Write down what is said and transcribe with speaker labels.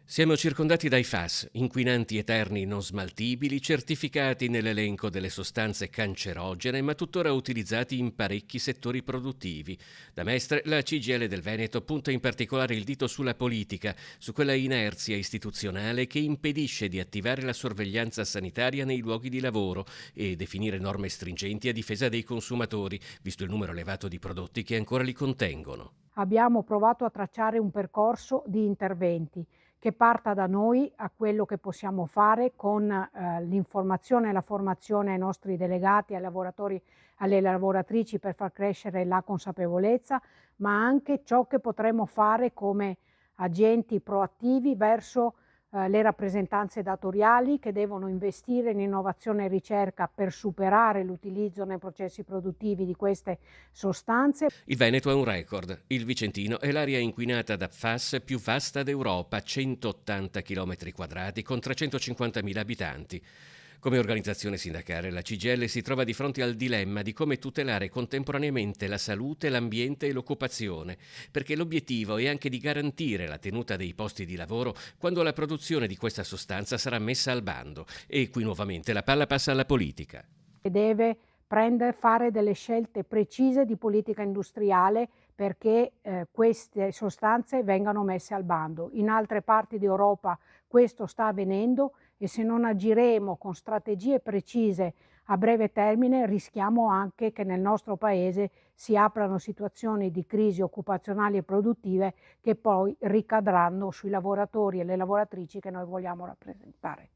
Speaker 1: Siamo circondati dai FAS, inquinanti eterni non smaltibili, certificati nell'elenco delle sostanze cancerogene, ma tuttora utilizzati in parecchi settori produttivi. Da Mestre, la CGIL del Veneto punta in particolare il dito sulla politica, su quella inerzia istituzionale che impedisce di attivare la sorveglianza sanitaria nei luoghi di lavoro e definire norme stringenti a difesa dei consumatori, visto il numero elevato di prodotti che ancora li contengono.
Speaker 2: Abbiamo provato a tracciare un percorso di interventi che parta da noi a quello che possiamo fare con l'informazione e la formazione ai nostri delegati, ai lavoratori, alle lavoratrici per far crescere la consapevolezza, ma anche ciò che potremo fare come agenti proattivi verso le rappresentanze datoriali che devono investire in innovazione e ricerca per superare l'utilizzo nei processi produttivi di queste sostanze.
Speaker 1: Il Veneto è un record. Il Vicentino è l'area inquinata da PFAS più vasta d'Europa, 180 km quadrati con 350.000 abitanti. Come organizzazione sindacale, la CGIL si trova di fronte al dilemma di come tutelare contemporaneamente la salute, l'ambiente e l'occupazione, perché l'obiettivo è anche di garantire la tenuta dei posti di lavoro quando la produzione di questa sostanza sarà messa al bando. E qui nuovamente la palla passa alla politica.
Speaker 2: E deve fare delle scelte precise di politica industriale perché queste sostanze vengano messe al bando. In altre parti d'Europa questo sta avvenendo e se non agiremo con strategie precise a breve termine rischiamo anche che nel nostro paese si aprano situazioni di crisi occupazionali e produttive che poi ricadranno sui lavoratori e le lavoratrici che noi vogliamo rappresentare.